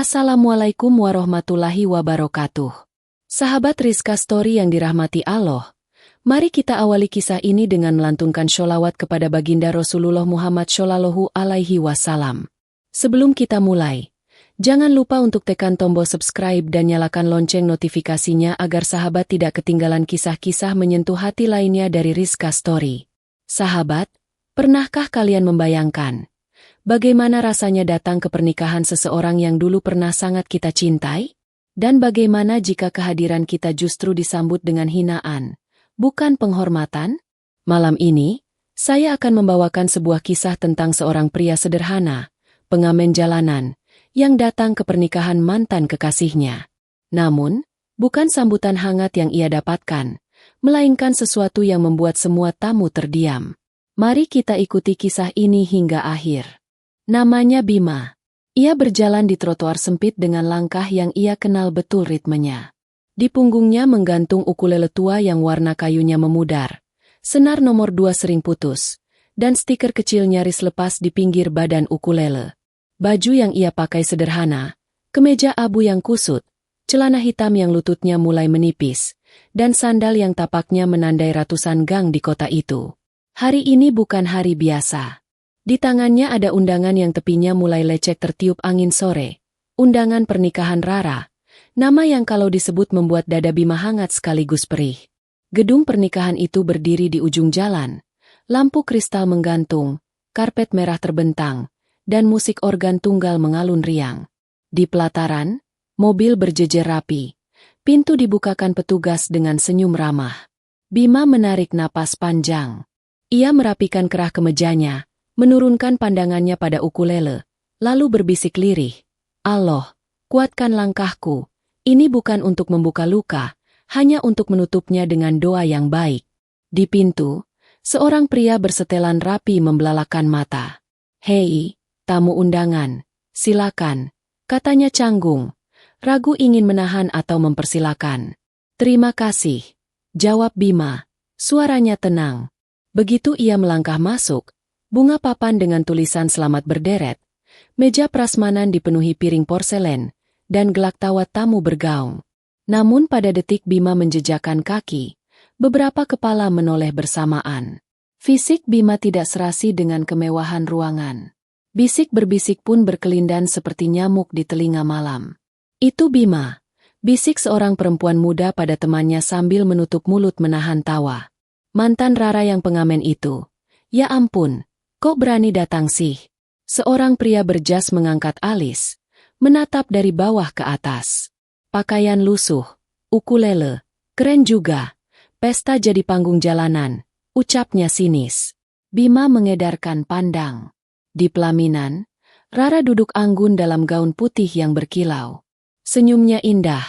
Assalamualaikum warahmatullahi wabarakatuh. Sahabat Rizka Story yang dirahmati Allah, mari kita awali kisah ini dengan melantunkan sholawat kepada baginda Rasulullah Muhammad Shallallahu Alaihi Wasallam. Sebelum kita mulai, jangan lupa untuk tekan tombol subscribe dan nyalakan lonceng notifikasinya agar sahabat tidak ketinggalan kisah-kisah menyentuh hati lainnya dari Rizka Story. Sahabat, pernahkah kalian membayangkan bagaimana rasanya datang ke pernikahan seseorang yang dulu pernah sangat kita cintai? Dan bagaimana jika kehadiran kita justru disambut dengan hinaan, bukan penghormatan? Malam ini, saya akan membawakan sebuah kisah tentang seorang pria sederhana, pengamen jalanan, yang datang ke pernikahan mantan kekasihnya. Namun, bukan sambutan hangat yang ia dapatkan, melainkan sesuatu yang membuat semua tamu terdiam. Mari kita ikuti kisah ini hingga akhir. Namanya Bima. Ia berjalan di trotoar sempit dengan langkah yang ia kenal betul ritmenya. Di punggungnya menggantung ukulele tua yang warna kayunya memudar. Senar nomor 2 sering putus, dan stiker kecil nyaris lepas di pinggir badan ukulele. Baju yang ia pakai sederhana, kemeja abu yang kusut, celana hitam yang lututnya mulai menipis, dan sandal yang tapaknya menandai ratusan gang di kota itu. Hari ini bukan hari biasa. Di tangannya ada undangan yang tepinya mulai lecek tertiup angin sore. Undangan pernikahan Rara. Nama yang kalau disebut membuat dada Bima hangat sekaligus perih. Gedung pernikahan itu berdiri di ujung jalan. Lampu kristal menggantung, karpet merah terbentang, dan musik organ tunggal mengalun riang. Di pelataran, mobil berjejer rapi. Pintu dibukakan petugas dengan senyum ramah. Bima menarik napas panjang. Ia merapikan kerah kemejanya, menurunkan pandangannya pada ukulele, lalu berbisik lirih, "Allah, kuatkan langkahku. Ini bukan untuk membuka luka, hanya untuk menutupnya dengan doa yang baik." Di pintu, seorang pria bersetelan rapi membelalakan mata. "Hei, tamu undangan, silakan," katanya canggung, ragu ingin menahan atau mempersilakan. "Terima kasih," jawab Bima, suaranya tenang. Begitu ia melangkah masuk, bunga papan dengan tulisan selamat berderet, meja prasmanan dipenuhi piring porselen, dan gelak tawa tamu bergaung. Namun pada detik Bima menjejakkan kaki, beberapa kepala menoleh bersamaan. Fisik Bima tidak serasi dengan kemewahan ruangan. Bisik berbisik pun berkelindan seperti nyamuk di telinga malam. "Itu Bima," bisik seorang perempuan muda pada temannya sambil menutup mulut menahan tawa. "Mantan Rara yang pengamen itu. Ya ampun. Kok berani datang sih?" Seorang pria berjas mengangkat alis, menatap dari bawah ke atas. Pakaian lusuh, ukulele, keren juga. Pesta jadi panggung jalanan, ucapnya sinis. Bima mengedarkan pandang. Di pelaminan, Rara duduk anggun dalam gaun putih yang berkilau. Senyumnya indah,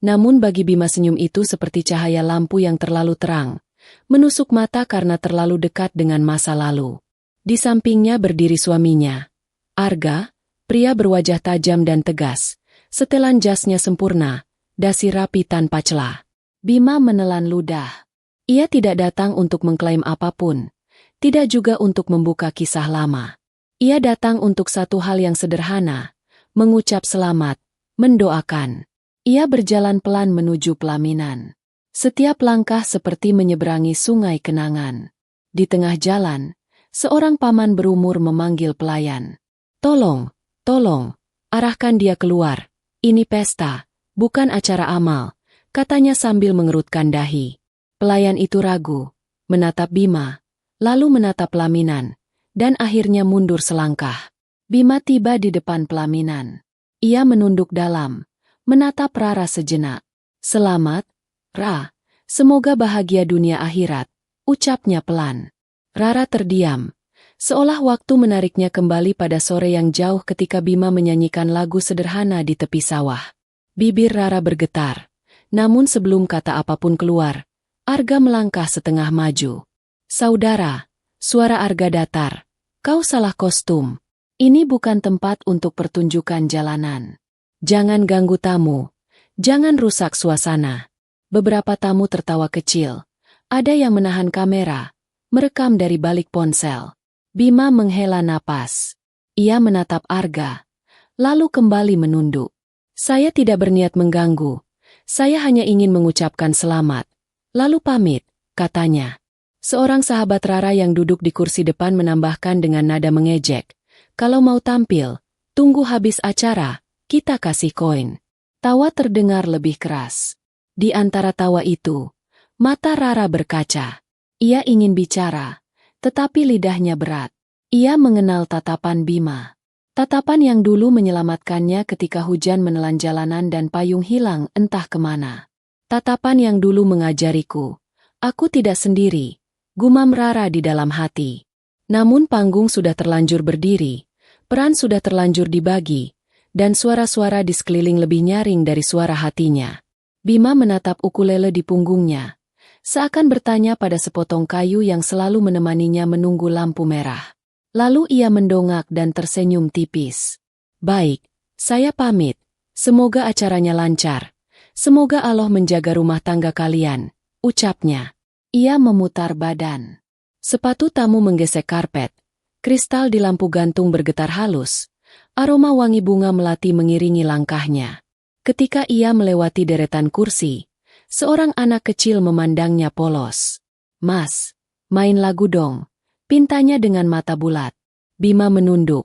namun bagi Bima senyum itu seperti cahaya lampu yang terlalu terang, menusuk mata karena terlalu dekat dengan masa lalu. Di sampingnya berdiri suaminya, Arga, pria berwajah tajam dan tegas, setelan jasnya sempurna, dasi rapi tanpa celah. Bima menelan ludah. Ia tidak datang untuk mengklaim apapun, tidak juga untuk membuka kisah lama. Ia datang untuk satu hal yang sederhana, mengucap selamat, mendoakan. Ia berjalan pelan menuju pelaminan. Setiap langkah seperti menyeberangi sungai kenangan. Di tengah jalan, seorang paman berumur memanggil pelayan. Tolong, arahkan dia keluar. Ini pesta, bukan acara amal," katanya sambil mengerutkan dahi. Pelayan itu ragu, menatap Bima, lalu menatap pelaminan, dan akhirnya mundur selangkah. Bima tiba di depan pelaminan. Ia menunduk dalam, menatap Rara sejenak. "Selamat, Ra, semoga bahagia dunia akhirat," ucapnya pelan. Rara terdiam, seolah waktu menariknya kembali pada sore yang jauh ketika Bima menyanyikan lagu sederhana di tepi sawah. Bibir Rara bergetar, namun sebelum kata apapun keluar, Arga melangkah setengah maju. "Saudara," suara Arga datar, "kau salah kostum. Ini bukan tempat untuk pertunjukan jalanan. Jangan ganggu tamu, jangan rusak suasana." Beberapa tamu tertawa kecil, ada yang menahan kamera, merekam dari balik ponsel. Bima menghela napas. Ia menatap Arga, lalu kembali menunduk. Saya tidak berniat mengganggu. Saya hanya ingin mengucapkan selamat. Lalu pamit, katanya. Seorang sahabat Rara yang duduk di kursi depan menambahkan dengan nada mengejek. Kalau mau tampil, tunggu habis acara, kita kasih koin. Tawa terdengar lebih keras. Di antara tawa itu, mata Rara berkaca. Ia ingin bicara, tetapi lidahnya berat. Ia mengenal tatapan Bima. Tatapan yang dulu menyelamatkannya ketika hujan menelan jalanan dan payung hilang entah kemana. Tatapan yang dulu mengajariku, aku tidak sendiri, gumam Rara di dalam hati. Namun panggung sudah terlanjur berdiri, peran sudah terlanjur dibagi, dan suara-suara di sekeliling lebih nyaring dari suara hatinya. Bima menatap ukulele di punggungnya, seakan bertanya pada sepotong kayu yang selalu menemaninya menunggu lampu merah. Lalu ia mendongak dan tersenyum tipis. Baik, saya pamit. Semoga acaranya lancar. Semoga Allah menjaga rumah tangga kalian, ucapnya. Ia memutar badan. Sepatu tamu menggesek karpet. Kristal di lampu gantung bergetar halus. Aroma wangi bunga melati mengiringi langkahnya. Ketika ia melewati deretan kursi, seorang anak kecil memandangnya polos. Mas, main lagu dong. Pintanya dengan mata bulat. Bima menunduk,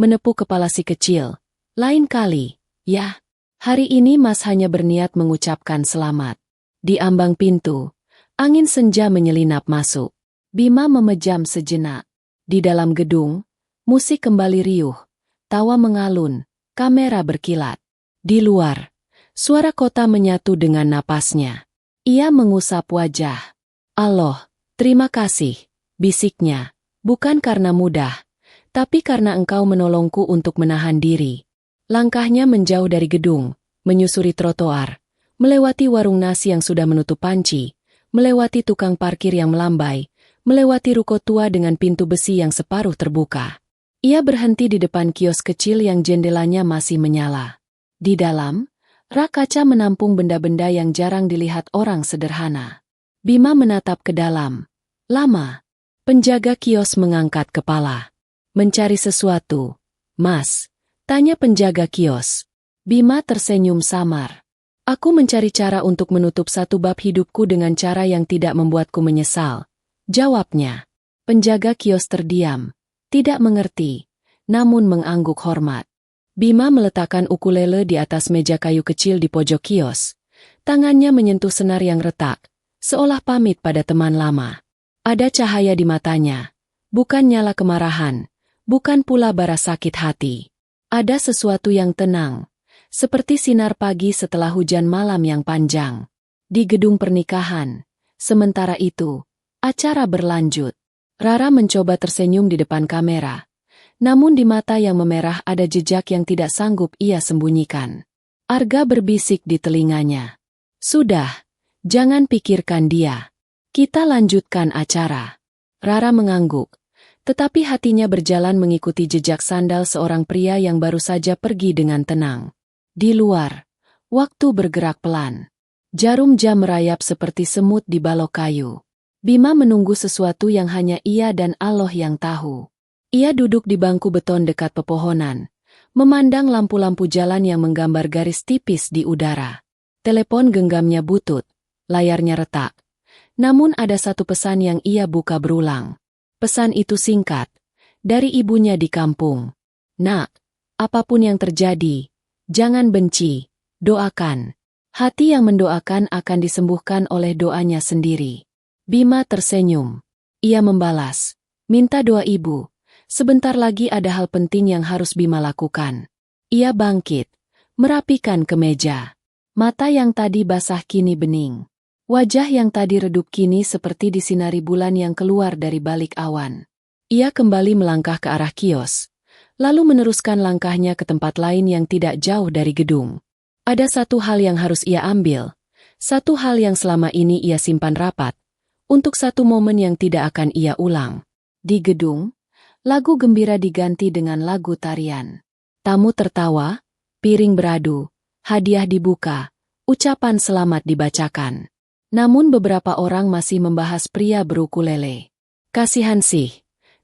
menepuk kepala si kecil. Lain kali, ya. Hari ini Mas hanya berniat mengucapkan selamat. Di ambang pintu, angin senja menyelinap masuk. Bima memejam sejenak. Di dalam gedung, musik kembali riuh. Tawa mengalun, kamera berkilat. Di luar, suara kota menyatu dengan napasnya. Ia mengusap wajah. Allah, terima kasih. Bisiknya, bukan karena mudah, tapi karena engkau menolongku untuk menahan diri. Langkahnya menjauh dari gedung, menyusuri trotoar, melewati warung nasi yang sudah menutup panci, melewati tukang parkir yang melambai, melewati ruko tua dengan pintu besi yang separuh terbuka. Ia berhenti di depan kios kecil yang jendelanya masih menyala. Di dalam, rak kaca menampung benda-benda yang jarang dilihat orang sederhana. Bima menatap ke dalam. Lama. Penjaga kios mengangkat kepala. Mencari sesuatu. Mas, tanya penjaga kios. Bima tersenyum samar. Aku mencari cara untuk menutup satu bab hidupku dengan cara yang tidak membuatku menyesal. Jawabnya. Penjaga kios terdiam. Tidak mengerti, namun mengangguk hormat. Bima meletakkan ukulele di atas meja kayu kecil di pojok kios. Tangannya menyentuh senar yang retak, seolah pamit pada teman lama. Ada cahaya di matanya, bukan nyala kemarahan, bukan pula bara sakit hati. Ada sesuatu yang tenang, seperti sinar pagi setelah hujan malam yang panjang. Di gedung pernikahan, sementara itu, acara berlanjut. Rara mencoba tersenyum di depan kamera, namun di mata yang memerah ada jejak yang tidak sanggup ia sembunyikan. Arga berbisik di telinganya. Sudah, jangan pikirkan dia. Kita lanjutkan acara. Rara mengangguk, tetapi hatinya berjalan mengikuti jejak sandal seorang pria yang baru saja pergi dengan tenang. Di luar, waktu bergerak pelan. Jarum jam merayap seperti semut di balok kayu. Bima menunggu sesuatu yang hanya ia dan Allah yang tahu. Ia duduk di bangku beton dekat pepohonan, memandang lampu-lampu jalan yang menggambar garis tipis di udara. Telepon genggamnya butut, layarnya retak. Namun ada satu pesan yang ia buka berulang. Pesan itu singkat, dari ibunya di kampung. Nak, apapun yang terjadi, jangan benci, doakan. Hati yang mendoakan akan disembuhkan oleh doanya sendiri. Bima tersenyum. Ia membalas, minta doa ibu. Sebentar lagi ada hal penting yang harus Bima lakukan. Ia bangkit, merapikan kemeja. Mata yang tadi basah kini bening. Wajah yang tadi redup kini seperti disinari bulan yang keluar dari balik awan. Ia kembali melangkah ke arah kios, lalu meneruskan langkahnya ke tempat lain yang tidak jauh dari gedung. Ada satu hal yang harus ia ambil, satu hal yang selama ini ia simpan rapat, untuk satu momen yang tidak akan ia ulang. Di gedung, lagu gembira diganti dengan lagu tarian. Tamu tertawa, piring beradu, hadiah dibuka, ucapan selamat dibacakan. Namun beberapa orang masih membahas pria berukulele. Kasihan sih,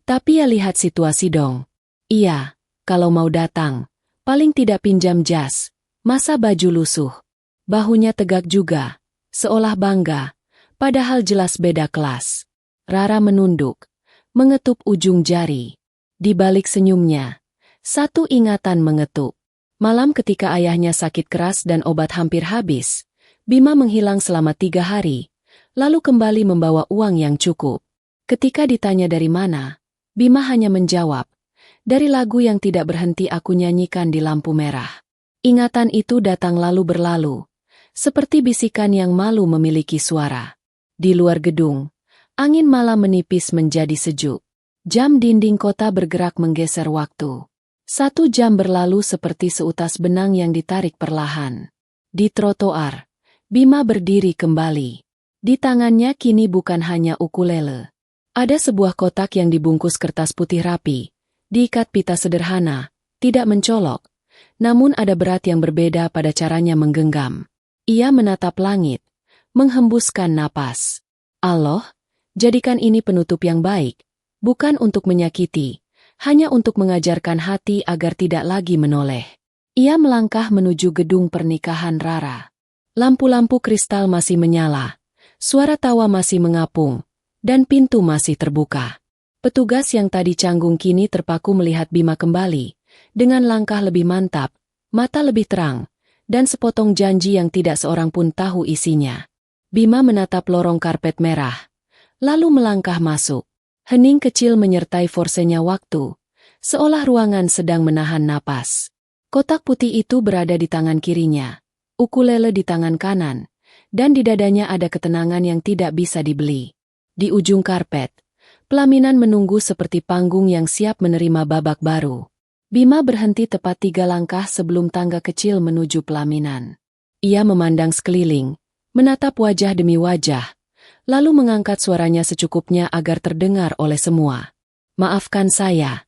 tapi ya lihat situasi dong. Iya, kalau mau datang, Paling tidak pinjam jas, masa baju lusuh. Bahunya tegak juga, seolah bangga, padahal jelas beda kelas. Rara menunduk, mengetup ujung jari. Di balik senyumnya, satu ingatan mengetuk. Malam ketika ayahnya sakit keras dan obat hampir habis, Bima menghilang selama 3 hari, lalu kembali membawa uang yang cukup. Ketika ditanya dari mana, Bima hanya menjawab, dari lagu yang tidak berhenti aku nyanyikan di lampu merah. Ingatan itu datang lalu berlalu, seperti bisikan yang malu memiliki suara. Di luar gedung, angin malam menipis menjadi sejuk. Jam dinding kota bergerak menggeser waktu. 1 jam berlalu seperti seutas benang yang ditarik perlahan. Di trotoar, Bima berdiri kembali. Di tangannya kini bukan hanya ukulele. Ada sebuah kotak yang dibungkus kertas putih rapi, diikat pita sederhana, tidak mencolok, namun ada berat yang berbeda pada caranya menggenggam. Ia menatap langit, menghembuskan napas. Allah, jadikan ini penutup yang baik, bukan untuk menyakiti, hanya untuk mengajarkan hati agar tidak lagi menoleh. Ia melangkah menuju gedung pernikahan Rara. Lampu-lampu kristal masih menyala, suara tawa masih mengapung, dan pintu masih terbuka. Petugas yang tadi canggung kini terpaku melihat Bima kembali, dengan langkah lebih mantap, mata lebih terang, dan sepotong janji yang tidak seorang pun tahu isinya. Bima menatap lorong karpet merah, lalu melangkah masuk. Hening kecil menyertai forsenya waktu, seolah ruangan sedang menahan napas. Kotak putih itu berada di tangan kirinya, ukulele di tangan kanan, dan di dadanya ada ketenangan yang tidak bisa dibeli. Di ujung karpet, pelaminan menunggu seperti panggung yang siap menerima babak baru. Bima berhenti tepat 3 langkah sebelum tangga kecil menuju pelaminan. Ia memandang sekeliling, menatap wajah demi wajah, lalu mengangkat suaranya secukupnya agar terdengar oleh semua. Maafkan saya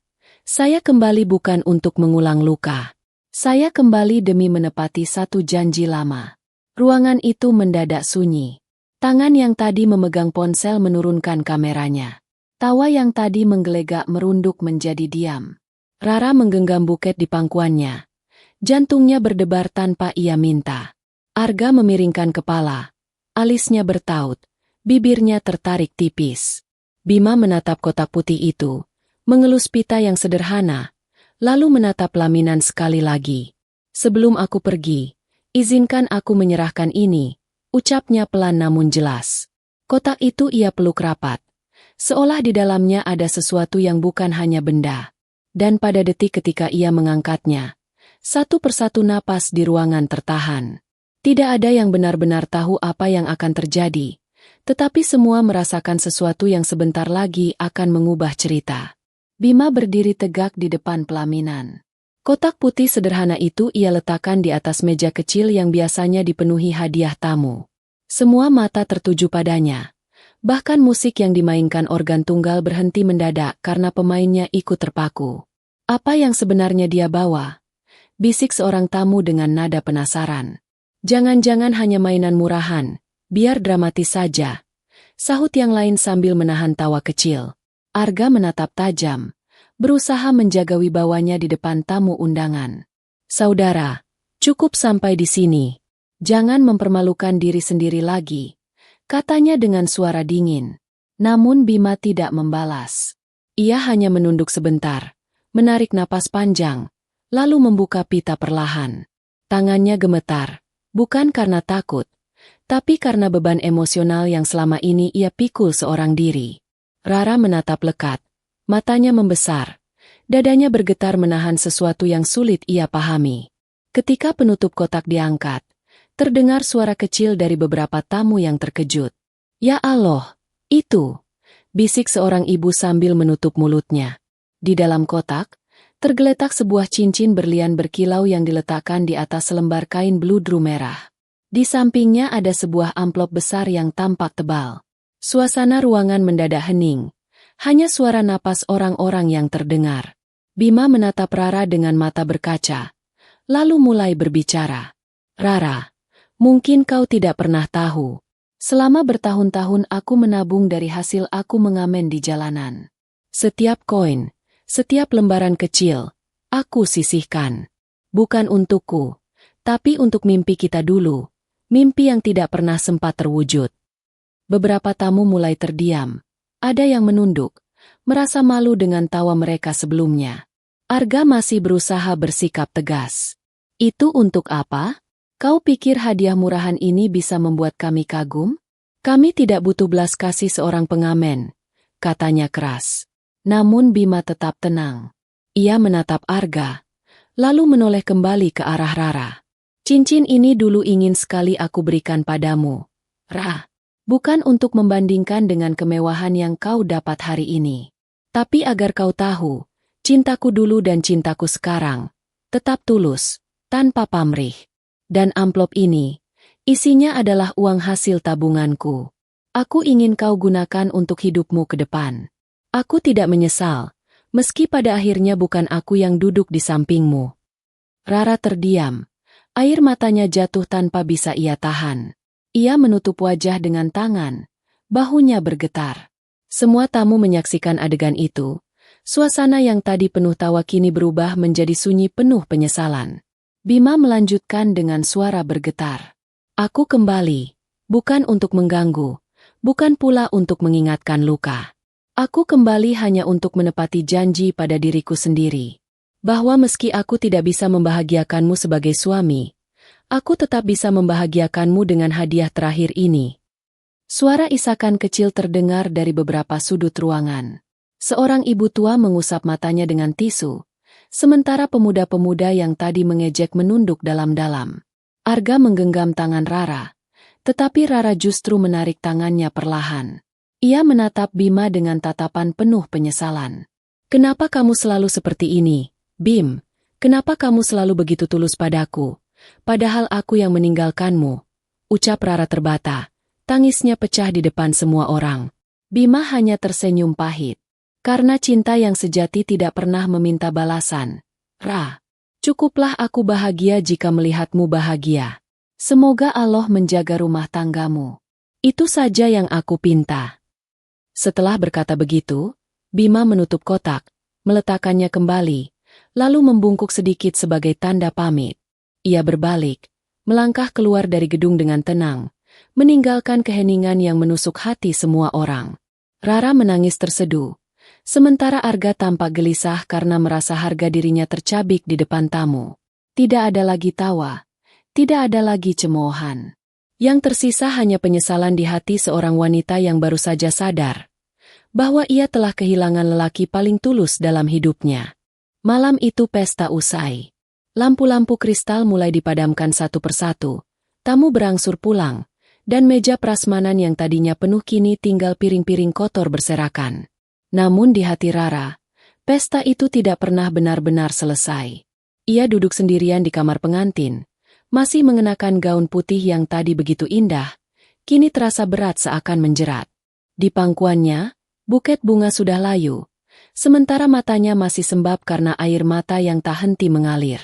kembali bukan untuk mengulang luka. Saya kembali demi menepati satu janji lama. Ruangan itu mendadak sunyi. Tangan yang tadi memegang ponsel menurunkan kameranya. Tawa yang tadi menggelegak merunduk menjadi diam. Rara menggenggam buket di pangkuannya. Jantungnya berdebar tanpa ia minta. Arga memiringkan kepala. Alisnya bertaut. Bibirnya tertarik tipis. Bima menatap kotak putih itu, mengelus pita yang sederhana, lalu menatap pelaminan sekali lagi. Sebelum aku pergi, izinkan aku menyerahkan ini, ucapnya pelan namun jelas. Kotak itu ia peluk rapat, seolah di dalamnya ada sesuatu yang bukan hanya benda. Dan pada detik ketika ia mengangkatnya, satu persatu napas di ruangan tertahan. Tidak ada yang benar-benar tahu apa yang akan terjadi, tetapi semua merasakan sesuatu yang sebentar lagi akan mengubah cerita. Bima berdiri tegak di depan pelaminan. Kotak putih sederhana itu ia letakkan di atas meja kecil yang biasanya dipenuhi hadiah tamu. Semua mata tertuju padanya. Bahkan musik yang dimainkan organ tunggal berhenti mendadak karena pemainnya ikut terpaku. Apa yang sebenarnya dia bawa? Bisik seorang tamu dengan nada penasaran. Jangan-jangan hanya mainan murahan, biar dramatis saja. Sahut yang lain sambil menahan tawa kecil. Arga menatap tajam, berusaha menjaga wibawanya di depan tamu undangan. Saudara, cukup sampai di sini. Jangan mempermalukan diri sendiri lagi, katanya dengan suara dingin. Namun Bima tidak membalas. Ia hanya menunduk sebentar, menarik napas panjang, lalu membuka pita perlahan. Tangannya gemetar, bukan karena takut, tapi karena beban emosional yang selama ini ia pikul seorang diri. Rara menatap lekat, matanya membesar, dadanya bergetar menahan sesuatu yang sulit ia pahami. Ketika penutup kotak diangkat, terdengar suara kecil dari beberapa tamu yang terkejut. Ya Allah, itu! Bisik seorang ibu sambil menutup mulutnya. Di dalam kotak, tergeletak sebuah cincin berlian berkilau yang diletakkan di atas selembar kain bludru merah. Di sampingnya ada sebuah amplop besar yang tampak tebal. Suasana ruangan mendadak hening. Hanya suara napas orang-orang yang terdengar. Bima menatap Rara dengan mata berkaca, lalu mulai berbicara. Rara, mungkin kau tidak pernah tahu. Selama bertahun-tahun aku menabung dari hasil aku mengamen di jalanan. Setiap koin, setiap lembaran kecil, aku sisihkan. Bukan untukku, tapi untuk mimpi kita dulu, mimpi yang tidak pernah sempat terwujud. Beberapa tamu mulai terdiam. Ada yang menunduk, merasa malu dengan tawa mereka sebelumnya. Arga masih berusaha bersikap tegas. Itu untuk apa? Kau pikir hadiah murahan ini bisa membuat kami kagum? Kami tidak butuh belas kasih seorang pengamen, katanya keras. Namun Bima tetap tenang. Ia menatap Arga, lalu menoleh kembali ke arah Rara. Cincin ini dulu ingin sekali aku berikan padamu, Ra. Bukan untuk membandingkan dengan kemewahan yang kau dapat hari ini. Tapi agar kau tahu, cintaku dulu dan cintaku sekarang tetap tulus, tanpa pamrih. Dan amplop ini, isinya adalah uang hasil tabunganku. Aku ingin kau gunakan untuk hidupmu ke depan. Aku tidak menyesal, meski pada akhirnya bukan aku yang duduk di sampingmu. Rara terdiam. Air matanya jatuh tanpa bisa ia tahan. Ia menutup wajah dengan tangan. Bahunya bergetar. Semua tamu menyaksikan adegan itu. Suasana yang tadi penuh tawa kini berubah menjadi sunyi penuh penyesalan. Bima melanjutkan dengan suara bergetar. Aku kembali, bukan untuk mengganggu, bukan pula untuk mengingatkan luka. Aku kembali hanya untuk menepati janji pada diriku sendiri. Bahwa meski aku tidak bisa membahagiakanmu sebagai suami, aku tetap bisa membahagiakanmu dengan hadiah terakhir ini. Suara isakan kecil terdengar dari beberapa sudut ruangan. Seorang ibu tua mengusap matanya dengan tisu, sementara pemuda-pemuda yang tadi mengejek menunduk dalam-dalam. Arga menggenggam tangan Rara, tetapi Rara justru menarik tangannya perlahan. Ia menatap Bima dengan tatapan penuh penyesalan. Kenapa kamu selalu seperti ini, Bim? Kenapa kamu selalu begitu tulus padaku? Padahal aku yang meninggalkanmu, ucap Rara terbata. Tangisnya pecah di depan semua orang. Bima hanya tersenyum pahit. Karena cinta yang sejati tidak pernah meminta balasan. Ra, cukuplah aku bahagia jika melihatmu bahagia. Semoga Allah menjaga rumah tanggamu. Itu saja yang aku pinta. Setelah berkata begitu, Bima menutup kotak, meletakkannya kembali, lalu membungkuk sedikit sebagai tanda pamit. Ia berbalik, melangkah keluar dari gedung dengan tenang, meninggalkan keheningan yang menusuk hati semua orang. Rara menangis terseduh, sementara Arga tampak gelisah karena merasa harga dirinya tercabik di depan tamu. Tidak ada lagi tawa, tidak ada lagi cemoohan. Yang tersisa hanya penyesalan di hati seorang wanita yang baru saja sadar bahwa ia telah kehilangan lelaki paling tulus dalam hidupnya. Malam itu pesta usai. Lampu-lampu kristal mulai dipadamkan satu persatu, tamu berangsur pulang, dan meja prasmanan yang tadinya penuh kini tinggal piring-piring kotor berserakan. Namun di hati Rara, pesta itu tidak pernah benar-benar selesai. Ia duduk sendirian di kamar pengantin, masih mengenakan gaun putih yang tadi begitu indah, kini terasa berat seakan menjerat. Di pangkuannya, buket bunga sudah layu, sementara matanya masih sembab karena air mata yang tak henti mengalir.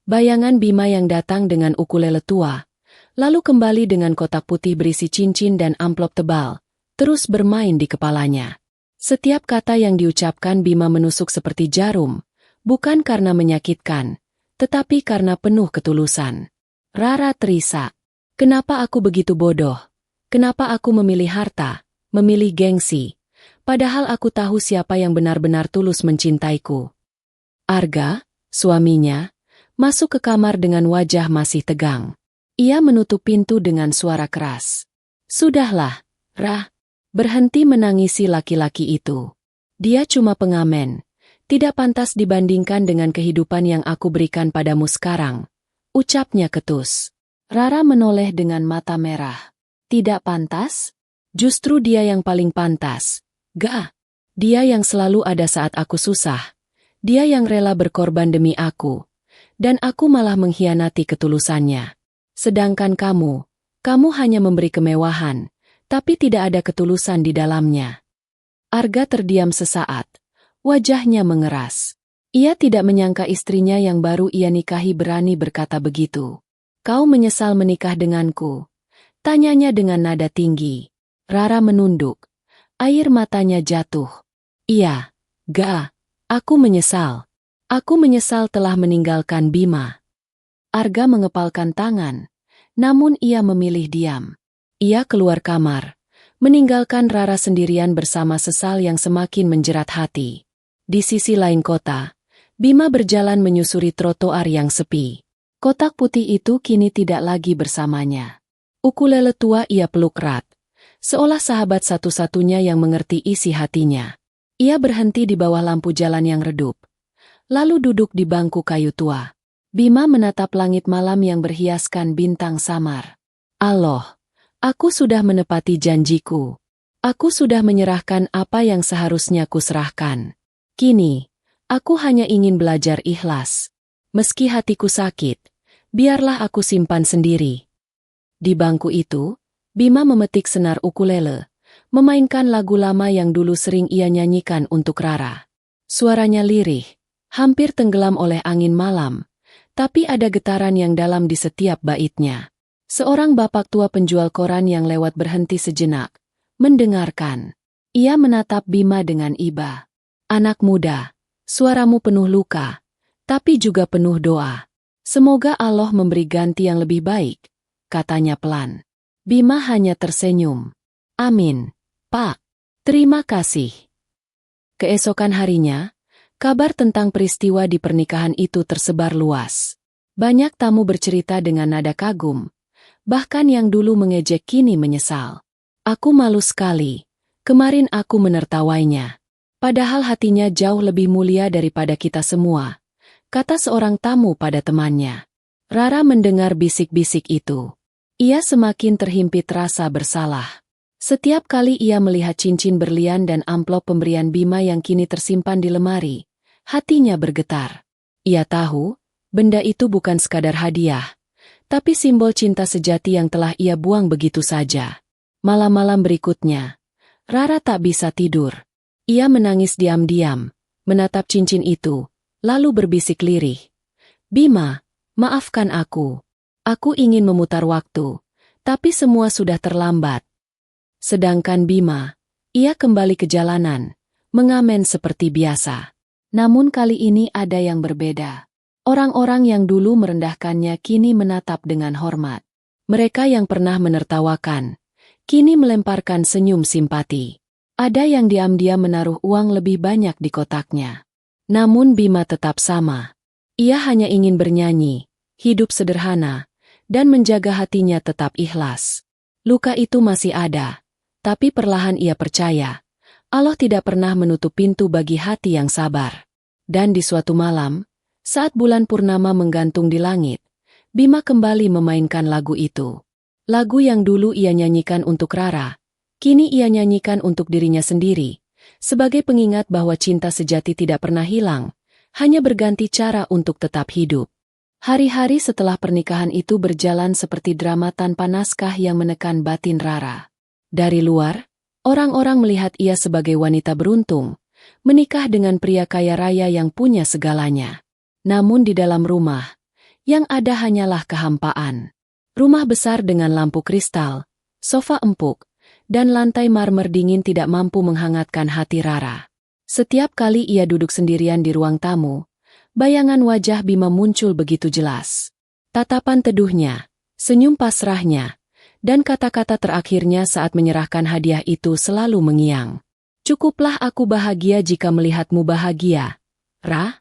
Bayangan Bima yang datang dengan ukulele tua, lalu kembali dengan kotak putih berisi cincin dan amplop tebal, terus bermain di kepalanya. Setiap kata yang diucapkan Bima menusuk seperti jarum, bukan karena menyakitkan, tetapi karena penuh ketulusan. Rara terisak. Kenapa aku begitu bodoh? Kenapa aku memilih harta, memilih gengsi? Padahal aku tahu siapa yang benar-benar tulus mencintaiku. Arga, suaminya, masuk ke kamar dengan wajah masih tegang. Ia menutup pintu dengan suara keras. Sudahlah, Ra. Berhenti menangisi laki-laki itu. Dia cuma pengamen. Tidak pantas dibandingkan dengan kehidupan yang aku berikan padamu sekarang. Ucapnya ketus. Rara menoleh dengan mata merah. Tidak pantas? Justru dia yang paling pantas. Gak. Dia yang selalu ada saat aku susah. Dia yang rela berkorban demi aku. Dan aku malah mengkhianati ketulusannya. Sedangkan kamu hanya memberi kemewahan, tapi tidak ada ketulusan di dalamnya. Arga terdiam sesaat. Wajahnya mengeras. Ia tidak menyangka istrinya yang baru ia nikahi berani berkata begitu. Kau menyesal menikah denganku? Tanyanya dengan nada tinggi. Rara menunduk. Air matanya jatuh. Iya, Ga, aku menyesal. Aku menyesal telah meninggalkan Bima. Arga mengepalkan tangan, namun ia memilih diam. Ia keluar kamar, meninggalkan Rara sendirian bersama sesal yang semakin menjerat hati. Di sisi lain kota, Bima berjalan menyusuri trotoar yang sepi. Kotak putih itu kini tidak lagi bersamanya. Ukulele tua ia peluk erat, seolah sahabat satu-satunya yang mengerti isi hatinya. Ia berhenti di bawah lampu jalan yang redup, lalu duduk di bangku kayu tua. Bima menatap langit malam yang berhiaskan bintang samar. Allah, aku sudah menepati janjiku. Aku sudah menyerahkan apa yang seharusnya kuserahkan. Kini, aku hanya ingin belajar ikhlas. Meski hatiku sakit, biarlah aku simpan sendiri. Di bangku itu, Bima memetik senar ukulele, memainkan lagu lama yang dulu sering ia nyanyikan untuk Rara. Suaranya lirih, hampir tenggelam oleh angin malam, tapi ada getaran yang dalam di setiap baitnya. Seorang bapak tua penjual koran yang lewat berhenti sejenak, mendengarkan. Ia menatap Bima dengan iba. Anak muda, suaramu penuh luka, tapi juga penuh doa. Semoga Allah memberi ganti yang lebih baik, katanya pelan. Bima hanya tersenyum. Amin, Pak. Terima kasih. Keesokan harinya, kabar tentang peristiwa di pernikahan itu tersebar luas. Banyak tamu bercerita dengan nada kagum, bahkan yang dulu mengejek kini menyesal. Aku malu sekali, kemarin aku menertawainya. Padahal hatinya jauh lebih mulia daripada kita semua, kata seorang tamu pada temannya. Rara mendengar bisik-bisik itu. Ia semakin terhimpit rasa bersalah. Setiap kali ia melihat cincin berlian dan amplop pemberian Bima yang kini tersimpan di lemari, hatinya bergetar. Ia tahu, benda itu bukan sekadar hadiah, tapi simbol cinta sejati yang telah ia buang begitu saja. Malam-malam berikutnya, Rara tak bisa tidur. Ia menangis diam-diam, menatap cincin itu, lalu berbisik lirih. Bima, maafkan aku. Aku ingin memutar waktu, tapi semua sudah terlambat. Sedangkan Bima, ia kembali ke jalanan, mengamen seperti biasa. Namun kali ini ada yang berbeda. Orang-orang yang dulu merendahkannya kini menatap dengan hormat. Mereka yang pernah menertawakan, kini melemparkan senyum simpati. Ada yang diam-diam menaruh uang lebih banyak di kotaknya. Namun Bima tetap sama. Ia hanya ingin bernyanyi, hidup sederhana, dan menjaga hatinya tetap ikhlas. Luka itu masih ada. Tapi perlahan ia percaya, Allah tidak pernah menutup pintu bagi hati yang sabar. Dan di suatu malam, saat bulan purnama menggantung di langit, Bima kembali memainkan lagu itu. Lagu yang dulu ia nyanyikan untuk Rara, kini ia nyanyikan untuk dirinya sendiri, sebagai pengingat bahwa cinta sejati tidak pernah hilang, hanya berganti cara untuk tetap hidup. Hari-hari setelah pernikahan itu berjalan seperti drama tanpa naskah yang menekan batin Rara. Dari luar, orang-orang melihat ia sebagai wanita beruntung, menikah dengan pria kaya raya yang punya segalanya. Namun di dalam rumah, yang ada hanyalah kehampaan. Rumah besar dengan lampu kristal, sofa empuk, dan lantai marmer dingin tidak mampu menghangatkan hati Rara. Setiap kali ia duduk sendirian di ruang tamu, bayangan wajah Bima muncul begitu jelas. Tatapan teduhnya, senyum pasrahnya, dan kata-kata terakhirnya saat menyerahkan hadiah itu selalu mengiang. Cukuplah aku bahagia jika melihatmu bahagia, Ra?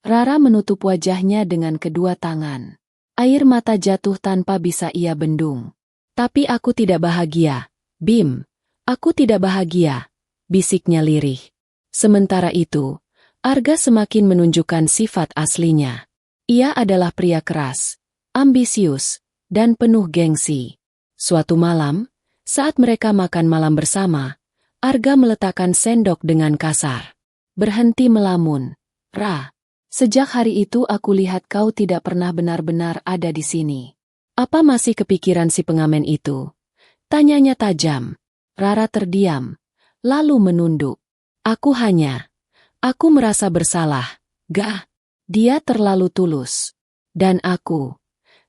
Rara menutup wajahnya dengan kedua tangan. Air mata jatuh tanpa bisa ia bendung. Tapi aku tidak bahagia, Bim. Aku tidak bahagia, bisiknya lirih. Sementara itu, Arga semakin menunjukkan sifat aslinya. Ia adalah pria keras, ambisius, dan penuh gengsi. Suatu malam, saat mereka makan malam bersama, Arga meletakkan sendok dengan kasar. Berhenti melamun. Ra, sejak hari itu aku lihat kau tidak pernah benar-benar ada di sini. Apa masih kepikiran si pengamen itu? Tanyanya tajam. Rara terdiam, lalu menunduk. Aku merasa bersalah. Gak, dia terlalu tulus. Dan aku.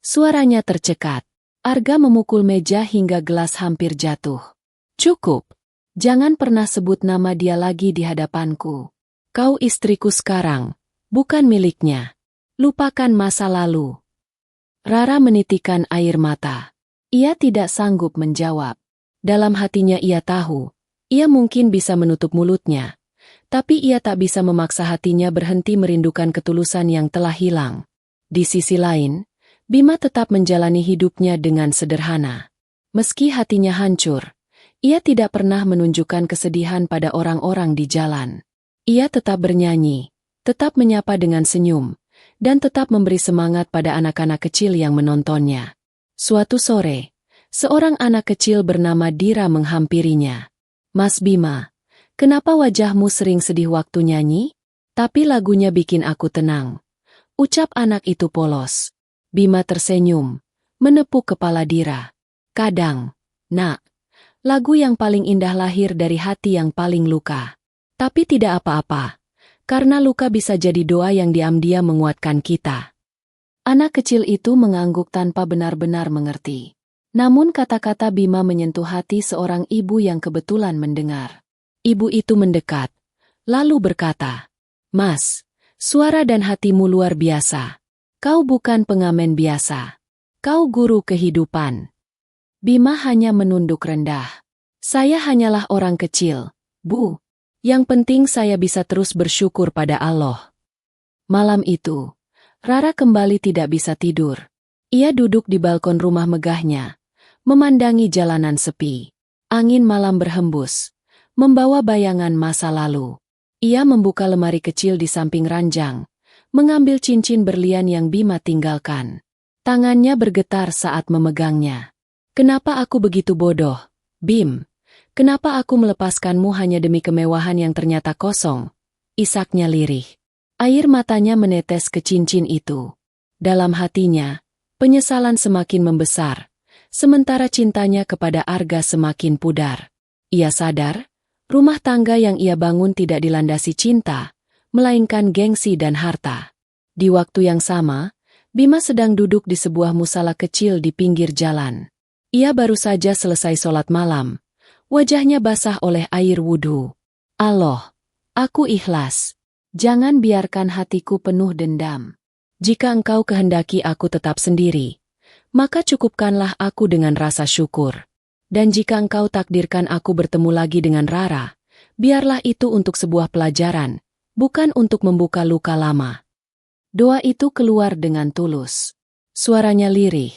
Suaranya tercekat. Arga memukul meja hingga gelas hampir jatuh. Cukup. Jangan pernah sebut nama dia lagi di hadapanku. Kau istriku sekarang, bukan miliknya. Lupakan masa lalu. Rara menitikkan air mata. Ia tidak sanggup menjawab. Dalam hatinya ia tahu, ia mungkin bisa menutup mulutnya. Tapi ia tak bisa memaksa hatinya berhenti merindukan ketulusan yang telah hilang. Di sisi lain, Bima tetap menjalani hidupnya dengan sederhana. Meski hatinya hancur, ia tidak pernah menunjukkan kesedihan pada orang-orang di jalan. Ia tetap bernyanyi, tetap menyapa dengan senyum, dan tetap memberi semangat pada anak-anak kecil yang menontonnya. Suatu sore, seorang anak kecil bernama Dira menghampirinya. "Mas Bima, kenapa wajahmu sering sedih waktu nyanyi? Tapi lagunya bikin aku tenang," ucap anak itu polos. Bima tersenyum, menepuk kepala Dira. "Kadang, Nak, lagu yang paling indah lahir dari hati yang paling luka. Tapi tidak apa-apa, karena luka bisa jadi doa yang diam-diam menguatkan kita." Anak kecil itu mengangguk tanpa benar-benar mengerti. Namun kata-kata Bima menyentuh hati seorang ibu yang kebetulan mendengar. Ibu itu mendekat, lalu berkata, "Mas, suara dan hatimu luar biasa. Kau bukan pengamen biasa. Kau guru kehidupan." Bima hanya menunduk rendah. "Saya hanyalah orang kecil, Bu. Yang penting saya bisa terus bersyukur pada Allah." Malam itu, Rara kembali tidak bisa tidur. Ia duduk di balkon rumah megahnya, memandangi jalanan sepi. Angin malam berhembus, membawa bayangan masa lalu. Ia membuka lemari kecil di samping ranjang, mengambil cincin berlian yang Bima tinggalkan. Tangannya bergetar saat memegangnya. "Kenapa aku begitu bodoh, Bim? Kenapa aku melepaskanmu hanya demi kemewahan yang ternyata kosong?" Isaknya lirih. Air matanya menetes ke cincin itu. Dalam hatinya, penyesalan semakin membesar, sementara cintanya kepada Arga semakin pudar. Ia sadar, rumah tangga yang ia bangun tidak dilandasi cinta, melainkan gengsi dan harta. Di waktu yang sama, Bima sedang duduk di sebuah musala kecil di pinggir jalan. Ia baru saja selesai sholat malam. Wajahnya basah oleh air wudhu. "Allah, aku ikhlas. Jangan biarkan hatiku penuh dendam. Jika Engkau kehendaki aku tetap sendiri, maka cukupkanlah aku dengan rasa syukur. Dan jika Engkau takdirkan aku bertemu lagi dengan Rara, biarlah itu untuk sebuah pelajaran, bukan untuk membuka luka lama." Doa itu keluar dengan tulus. Suaranya lirih,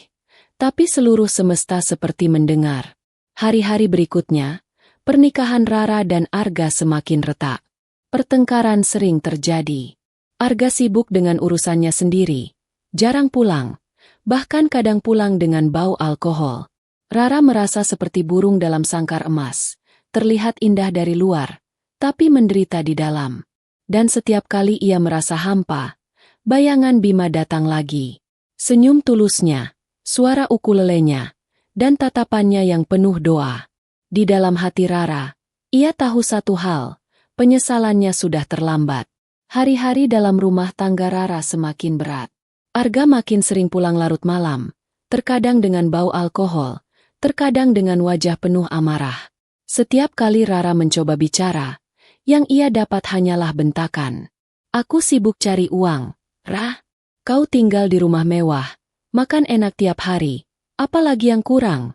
tapi seluruh semesta seperti mendengar. Hari-hari berikutnya, pernikahan Rara dan Arga semakin retak. Pertengkaran sering terjadi. Arga sibuk dengan urusannya sendiri, jarang pulang, bahkan kadang pulang dengan bau alkohol. Rara merasa seperti burung dalam sangkar emas, terlihat indah dari luar, tapi menderita di dalam. Dan setiap kali ia merasa hampa, bayangan Bima datang lagi. Senyum tulusnya, suara ukulelenya, dan tatapannya yang penuh doa. Di dalam hati Rara, ia tahu satu hal, penyesalannya sudah terlambat. Hari-hari dalam rumah tangga Rara semakin berat. Arga makin sering pulang larut malam, terkadang dengan bau alkohol, terkadang dengan wajah penuh amarah. Setiap kali Rara mencoba bicara, yang ia dapat hanyalah bentakan. "Aku sibuk cari uang, Rah. Kau tinggal di rumah mewah, makan enak tiap hari, apalagi yang kurang?"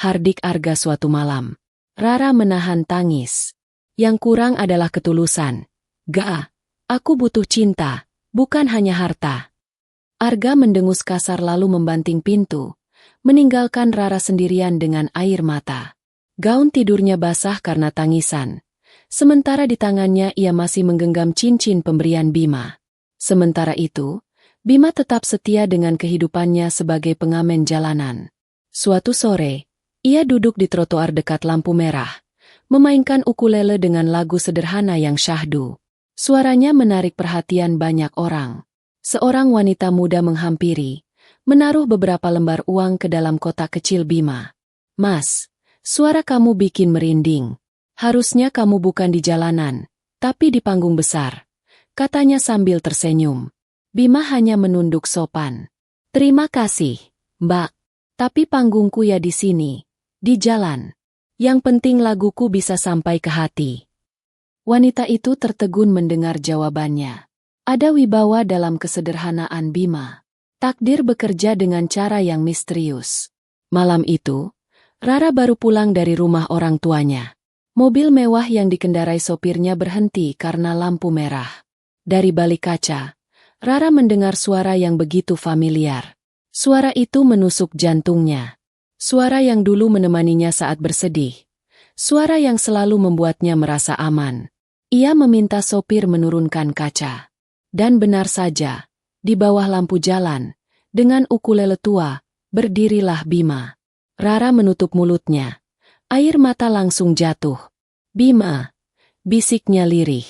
hardik Arga suatu malam. Rara menahan tangis. "Yang kurang adalah ketulusan. Ga, aku butuh cinta, bukan hanya harta." Arga mendengus kasar lalu membanting pintu, meninggalkan Rara sendirian dengan air mata. Gaun tidurnya basah karena tangisan. Sementara di tangannya ia masih menggenggam cincin pemberian Bima. Sementara itu, Bima tetap setia dengan kehidupannya sebagai pengamen jalanan. Suatu sore, ia duduk di trotoar dekat lampu merah, memainkan ukulele dengan lagu sederhana yang syahdu. Suaranya menarik perhatian banyak orang. Seorang wanita muda menghampiri, menaruh beberapa lembar uang ke dalam kotak kecil Bima. "Mas, suara kamu bikin merinding. Harusnya kamu bukan di jalanan, tapi di panggung besar," katanya sambil tersenyum. Bima hanya menunduk sopan. "Terima kasih, Mbak. Tapi panggungku ya di sini, di jalan. Yang penting laguku bisa sampai ke hati." Wanita itu tertegun mendengar jawabannya. Ada wibawa dalam kesederhanaan Bima. Takdir bekerja dengan cara yang misterius. Malam itu, Rara baru pulang dari rumah orang tuanya. Mobil mewah yang dikendarai sopirnya berhenti karena lampu merah. Dari balik kaca, Rara mendengar suara yang begitu familiar. Suara itu menusuk jantungnya. Suara yang dulu menemaninya saat bersedih. Suara yang selalu membuatnya merasa aman. Ia meminta sopir menurunkan kaca. Dan benar saja, di bawah lampu jalan, dengan ukulele tua, berdirilah Bima. Rara menutup mulutnya. Air mata langsung jatuh. "Bima," bisiknya lirih.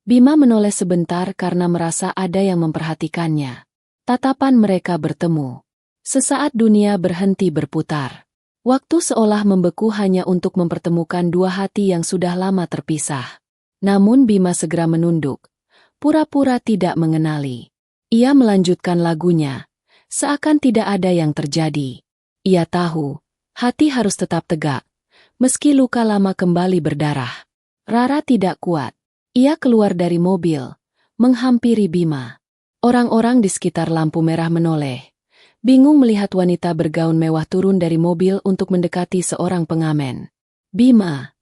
Bima menoleh sebentar karena merasa ada yang memperhatikannya. Tatapan mereka bertemu. Sesaat dunia berhenti berputar. Waktu seolah membeku hanya untuk mempertemukan dua hati yang sudah lama terpisah. Namun Bima segera menunduk. Pura-pura tidak mengenali. Ia melanjutkan lagunya. Seakan tidak ada yang terjadi. Ia tahu, hati harus tetap tegak. Meski luka lama kembali berdarah. Rara tidak kuat. Ia keluar dari mobil, menghampiri Bima. Orang-orang di sekitar lampu merah menoleh. Bingung melihat wanita bergaun mewah turun dari mobil untuk mendekati seorang pengamen. "Bima."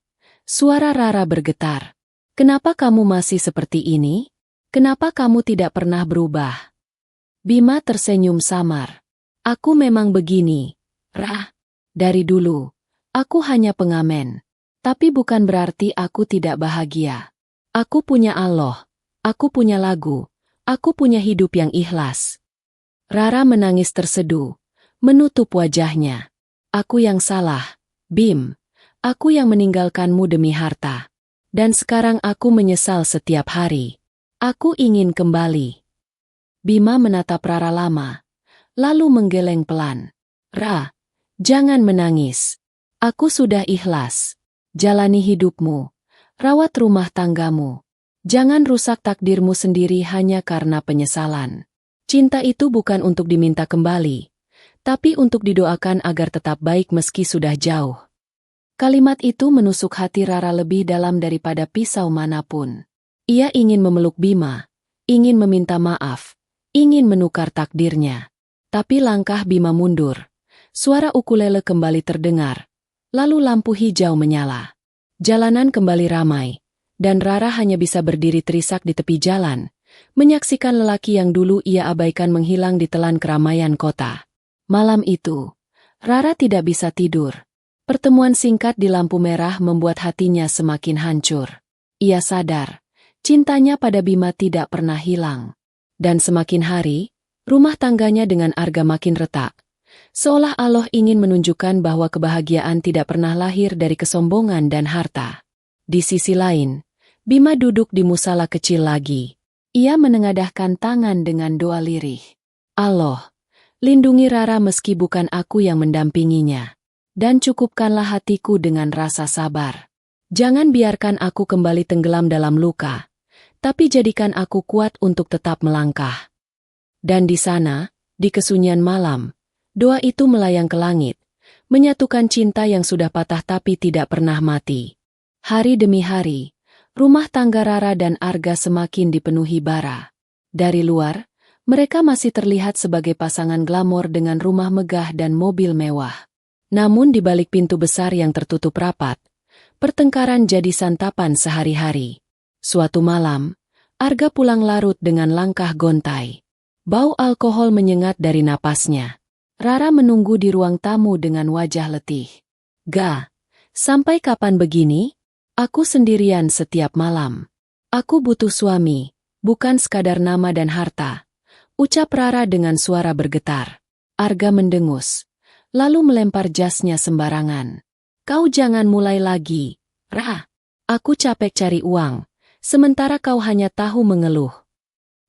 Suara Rara bergetar. "Kenapa kamu masih seperti ini? Kenapa kamu tidak pernah berubah?" Bima tersenyum samar. "Aku memang begini, Ra. Dari dulu, aku hanya pengamen. Tapi bukan berarti aku tidak bahagia. Aku punya Allah, aku punya lagu, aku punya hidup yang ikhlas." Rara menangis terseduh, menutup wajahnya. "Aku yang salah, Bim. Aku yang meninggalkanmu demi harta. Dan sekarang aku menyesal setiap hari. Aku ingin kembali." Bima menatap Rara lama, lalu menggeleng pelan. "Ra, jangan menangis. Aku sudah ikhlas. Jalani hidupmu. Rawat rumah tanggamu. Jangan rusak takdirmu sendiri hanya karena penyesalan. Cinta itu bukan untuk diminta kembali, tapi untuk didoakan agar tetap baik meski sudah jauh." Kalimat itu menusuk hati Rara lebih dalam daripada pisau manapun. Ia ingin memeluk Bima, ingin meminta maaf, ingin menukar takdirnya. Tapi langkah Bima mundur. Suara ukulele kembali terdengar. Lalu lampu hijau menyala. Jalanan kembali ramai, dan Rara hanya bisa berdiri terisak di tepi jalan, menyaksikan lelaki yang dulu ia abaikan menghilang di telan keramaian kota. Malam itu, Rara tidak bisa tidur. Pertemuan singkat di lampu merah membuat hatinya semakin hancur. Ia sadar, cintanya pada Bima tidak pernah hilang. Dan semakin hari, rumah tangganya dengan Arga makin retak. Seolah Allah ingin menunjukkan bahwa kebahagiaan tidak pernah lahir dari kesombongan dan harta. Di sisi lain, Bima duduk di musala kecil lagi. Ia menengadahkan tangan dengan doa lirih. "Allah, lindungi Rara meski bukan aku yang mendampinginya. Dan cukupkanlah hatiku dengan rasa sabar. Jangan biarkan aku kembali tenggelam dalam luka, tapi jadikan aku kuat untuk tetap melangkah." Dan di sana, di kesunyian malam, doa itu melayang ke langit, menyatukan cinta yang sudah patah tapi tidak pernah mati. Hari demi hari, rumah tangga Rara dan Arga semakin dipenuhi bara. Dari luar, mereka masih terlihat sebagai pasangan glamor dengan rumah megah dan mobil mewah. Namun di balik pintu besar yang tertutup rapat, pertengkaran jadi santapan sehari-hari. Suatu malam, Arga pulang larut dengan langkah gontai. Bau alkohol menyengat dari napasnya. Rara menunggu di ruang tamu dengan wajah letih. "Ga, sampai kapan begini? Aku sendirian setiap malam. Aku butuh suami, bukan sekadar nama dan harta," ucap Rara dengan suara bergetar. Arga mendengus, lalu melempar jasnya sembarangan. "Kau jangan mulai lagi, Ra. Aku capek cari uang, sementara kau hanya tahu mengeluh."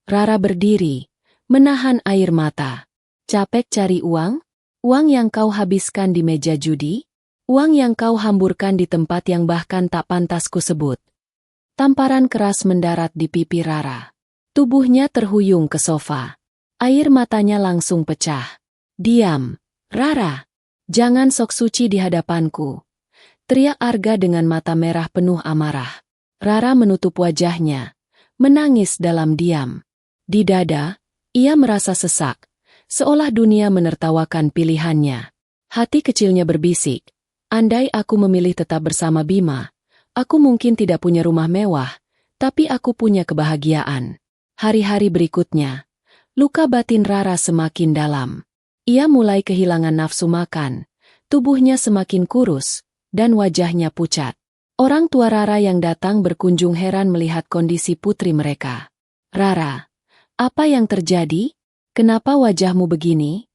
Rara berdiri, menahan air mata. "Capek cari uang? Uang yang kau habiskan di meja judi? Uang yang kau hamburkan di tempat yang bahkan tak pantas kusebut." Tamparan keras mendarat di pipi Rara. Tubuhnya terhuyung ke sofa. Air matanya langsung pecah. "Diam, Rara. Jangan sok suci di hadapanku," teriak Arga dengan mata merah penuh amarah. Rara menutup wajahnya, menangis dalam diam. Di dada, ia merasa sesak, seolah dunia menertawakan pilihannya. Hati kecilnya berbisik, andai aku memilih tetap bersama Bima, aku mungkin tidak punya rumah mewah, tapi aku punya kebahagiaan. Hari-hari berikutnya, luka batin Rara semakin dalam. Ia mulai kehilangan nafsu makan, tubuhnya semakin kurus, dan wajahnya pucat. Orang tua Rara yang datang berkunjung heran melihat kondisi putri mereka. "Rara, apa yang terjadi? Kenapa wajahmu begini?"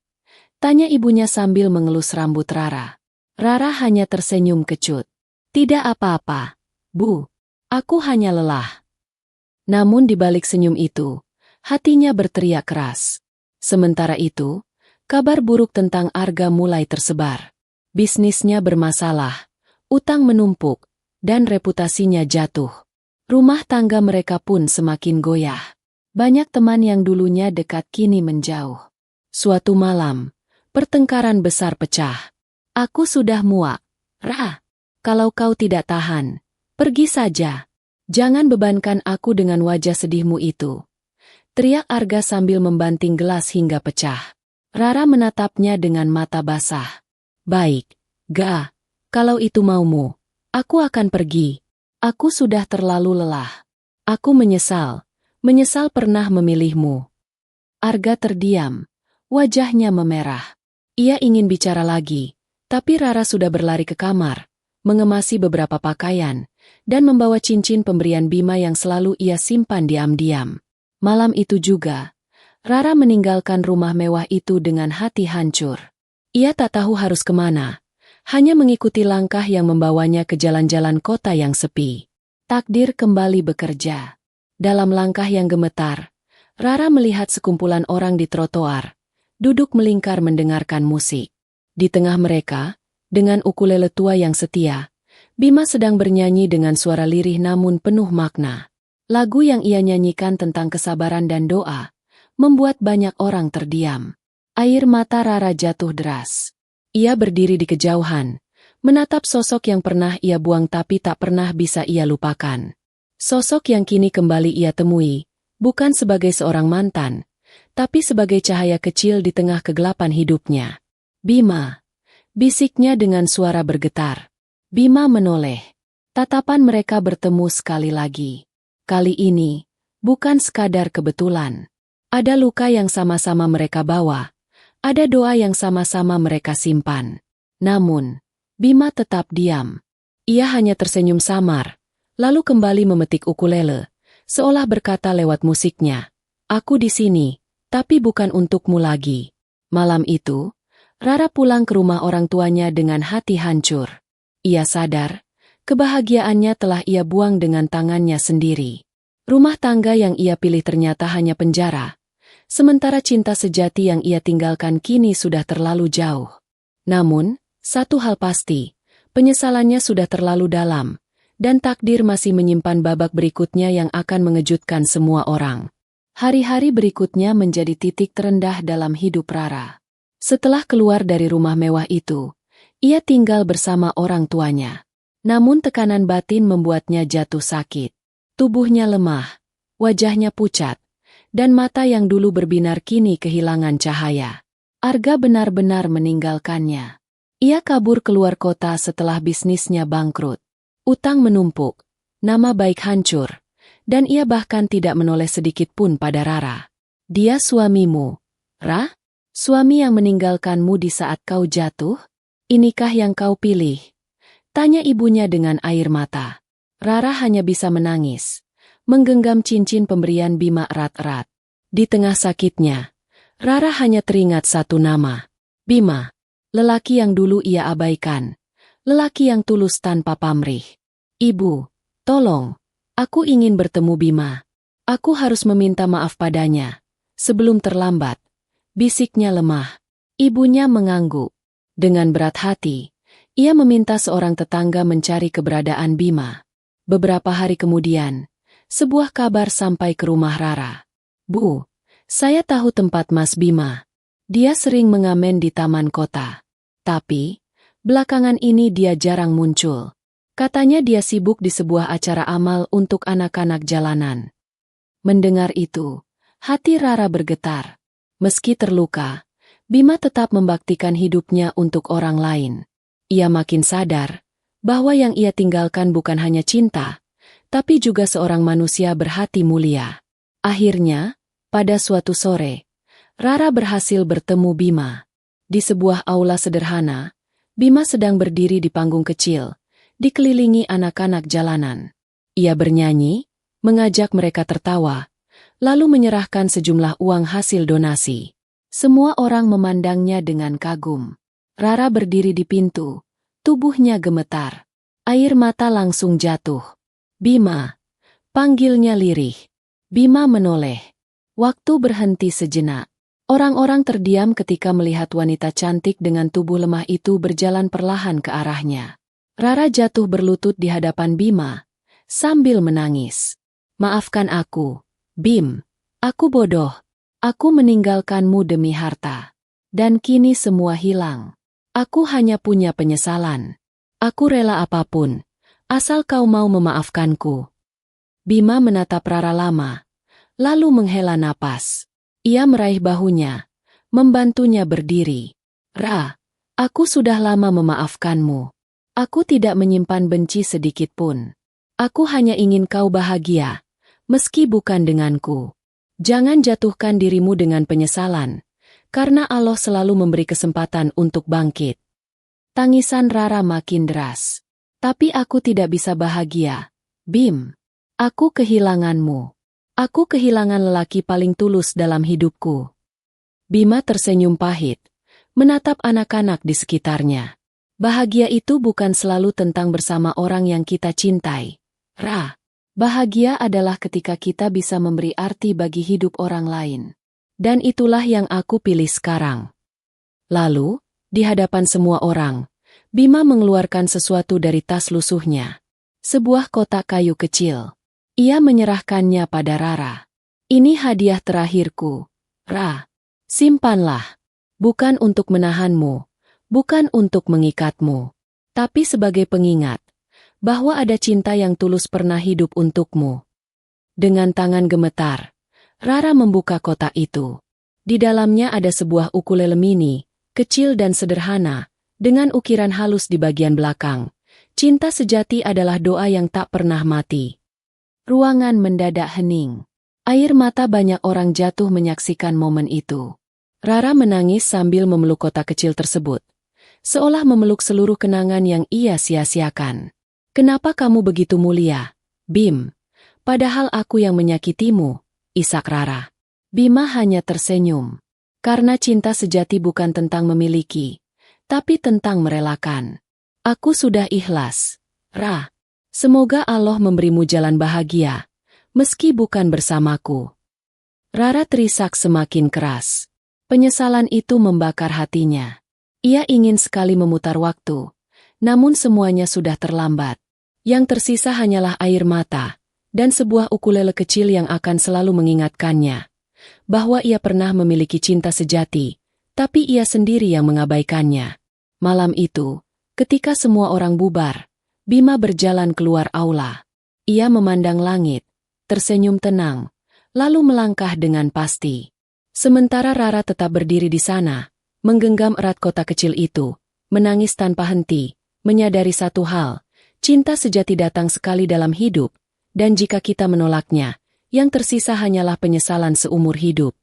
tanya ibunya sambil mengelus rambut Rara. Rara hanya tersenyum kecut. "Tidak apa-apa, Bu. Aku hanya lelah." Namun di balik senyum itu, hatinya berteriak keras. Sementara itu, kabar buruk tentang Arga mulai tersebar. Bisnisnya bermasalah, utang menumpuk, dan reputasinya jatuh. Rumah tangga mereka pun semakin goyah. Banyak teman yang dulunya dekat kini menjauh. Suatu malam, pertengkaran besar pecah. "Aku sudah muak, Ra. Kalau kau tidak tahan, pergi saja. Jangan bebankan aku dengan wajah sedihmu itu," teriak Arga sambil membanting gelas hingga pecah. Rara menatapnya dengan mata basah. "Baik, Ga. Kalau itu maumu, aku akan pergi. Aku sudah terlalu lelah. Aku menyesal pernah memilihmu." Arga terdiam, wajahnya memerah. Ia ingin bicara lagi, tapi Rara sudah berlari ke kamar, mengemasi beberapa pakaian, dan membawa cincin pemberian Bima yang selalu ia simpan diam-diam. Malam itu juga, Rara meninggalkan rumah mewah itu dengan hati hancur. Ia tak tahu harus kemana, hanya mengikuti langkah yang membawanya ke jalan-jalan kota yang sepi. Takdir kembali bekerja. Dalam langkah yang gemetar, Rara melihat sekumpulan orang di trotoar, duduk melingkar mendengarkan musik. Di tengah mereka, dengan ukulele tua yang setia, Bima sedang bernyanyi dengan suara lirih namun penuh makna. Lagu yang ia nyanyikan tentang kesabaran dan doa, membuat banyak orang terdiam. Air mata Rara jatuh deras. Ia berdiri di kejauhan, menatap sosok yang pernah ia buang tapi tak pernah bisa ia lupakan. Sosok yang kini kembali ia temui, bukan sebagai seorang mantan, tapi sebagai cahaya kecil di tengah kegelapan hidupnya. "Bima," bisiknya dengan suara bergetar. Bima menoleh. Tatapan mereka bertemu sekali lagi. Kali ini, bukan sekadar kebetulan. Ada luka yang sama-sama mereka bawa. Ada doa yang sama-sama mereka simpan. Namun, Bima tetap diam. Ia hanya tersenyum samar, lalu kembali memetik ukulele, seolah berkata lewat musiknya, "Aku di sini, tapi bukan untukmu lagi." Malam itu, Rara pulang ke rumah orang tuanya dengan hati hancur. Ia sadar, kebahagiaannya telah ia buang dengan tangannya sendiri. Rumah tangga yang ia pilih ternyata hanya penjara. Sementara cinta sejati yang ia tinggalkan kini sudah terlalu jauh. Namun, satu hal pasti, penyesalannya sudah terlalu dalam, dan takdir masih menyimpan babak berikutnya yang akan mengejutkan semua orang. Hari-hari berikutnya menjadi titik terendah dalam hidup Rara. Setelah keluar dari rumah mewah itu, ia tinggal bersama orang tuanya. Namun tekanan batin membuatnya jatuh sakit. Tubuhnya lemah, wajahnya pucat, dan mata yang dulu berbinar kini kehilangan cahaya. Arga benar-benar meninggalkannya. Ia kabur keluar kota setelah bisnisnya bangkrut. Utang menumpuk, nama baik hancur, dan ia bahkan tidak menoleh sedikit pun pada Rara. "Dia suamimu, Ra? Suami yang meninggalkanmu di saat kau jatuh? Inikah yang kau pilih?" tanya ibunya dengan air mata. Rara hanya bisa menangis, menggenggam cincin pemberian Bima erat-erat. Di tengah sakitnya, Rara hanya teringat satu nama. Bima, lelaki yang dulu ia abaikan. Lelaki yang tulus tanpa pamrih. "Ibu, tolong, aku ingin bertemu Bima. Aku harus meminta maaf padanya sebelum terlambat," bisiknya lemah. Ibunya mengangguk. Dengan berat hati, ia meminta seorang tetangga mencari keberadaan Bima. Beberapa hari kemudian, sebuah kabar sampai ke rumah Rara. "Bu, saya tahu tempat Mas Bima. Dia sering mengamen di taman kota. Tapi, belakangan ini dia jarang muncul. Katanya dia sibuk di sebuah acara amal untuk anak-anak jalanan." Mendengar itu, hati Rara bergetar. Meski terluka, Bima tetap membaktikan hidupnya untuk orang lain. Ia makin sadar bahwa yang ia tinggalkan bukan hanya cinta, tapi juga seorang manusia berhati mulia. Akhirnya, pada suatu sore, Rara berhasil bertemu Bima. Di sebuah aula sederhana, Bima sedang berdiri di panggung kecil, dikelilingi anak-anak jalanan. Ia bernyanyi, mengajak mereka tertawa, lalu menyerahkan sejumlah uang hasil donasi. Semua orang memandangnya dengan kagum. Rara berdiri di pintu, tubuhnya gemetar. Air mata langsung jatuh. Bima, panggilnya lirih. Bima menoleh. Waktu berhenti sejenak. Orang-orang terdiam ketika melihat wanita cantik dengan tubuh lemah itu berjalan perlahan ke arahnya. Rara jatuh berlutut di hadapan Bima, sambil menangis. Maafkan aku, Bim. Aku bodoh. Aku meninggalkanmu demi harta. Dan kini semua hilang. Aku hanya punya penyesalan. Aku rela apapun, asal kau mau memaafkanku. Bima menatap Rara lama, lalu menghela napas. Ia meraih bahunya, membantunya berdiri. Ra, aku sudah lama memaafkanmu. Aku tidak menyimpan benci sedikit pun. Aku hanya ingin kau bahagia, meski bukan denganku. Jangan jatuhkan dirimu dengan penyesalan, karena Allah selalu memberi kesempatan untuk bangkit. Tangisan Rara makin deras. Tapi aku tidak bisa bahagia, Bim. Aku kehilanganmu. Aku kehilangan lelaki paling tulus dalam hidupku. Bima tersenyum pahit, menatap anak-anak di sekitarnya. Bahagia itu bukan selalu tentang bersama orang yang kita cintai. Ra, bahagia adalah ketika kita bisa memberi arti bagi hidup orang lain. Dan itulah yang aku pilih sekarang. Lalu, di hadapan semua orang, Bima mengeluarkan sesuatu dari tas lusuhnya. Sebuah kotak kayu kecil. Ia menyerahkannya pada Rara. Ini hadiah terakhirku, Ra. Simpanlah. Bukan untuk menahanmu, bukan untuk mengikatmu, tapi sebagai pengingat bahwa ada cinta yang tulus pernah hidup untukmu. Dengan tangan gemetar, Rara membuka kotak itu. Di dalamnya ada sebuah ukulele mini, kecil dan sederhana, dengan ukiran halus di bagian belakang. Cinta sejati adalah doa yang tak pernah mati. Ruangan mendadak hening. Air mata banyak orang jatuh menyaksikan momen itu. Rara menangis sambil memeluk kotak kecil tersebut, seolah memeluk seluruh kenangan yang ia sia-siakan. Kenapa kamu begitu mulia, Bim? Padahal aku yang menyakitimu, isak Rara. Bima hanya tersenyum. Karena cinta sejati bukan tentang memiliki, tapi tentang merelakan. Aku sudah ikhlas, Ra. Semoga Allah memberimu jalan bahagia, meski bukan bersamaku. Rara terisak semakin keras. Penyesalan itu membakar hatinya. Ia ingin sekali memutar waktu, namun semuanya sudah terlambat. Yang tersisa hanyalah air mata, dan sebuah ukulele kecil yang akan selalu mengingatkannya bahwa ia pernah memiliki cinta sejati, tapi ia sendiri yang mengabaikannya. Malam itu, ketika semua orang bubar, Bima berjalan keluar aula. Ia memandang langit, tersenyum tenang, lalu melangkah dengan pasti. Sementara Rara tetap berdiri di sana, menggenggam erat kotak kecil itu, menangis tanpa henti, menyadari satu hal, cinta sejati datang sekali dalam hidup, dan jika kita menolaknya, yang tersisa hanyalah penyesalan seumur hidup.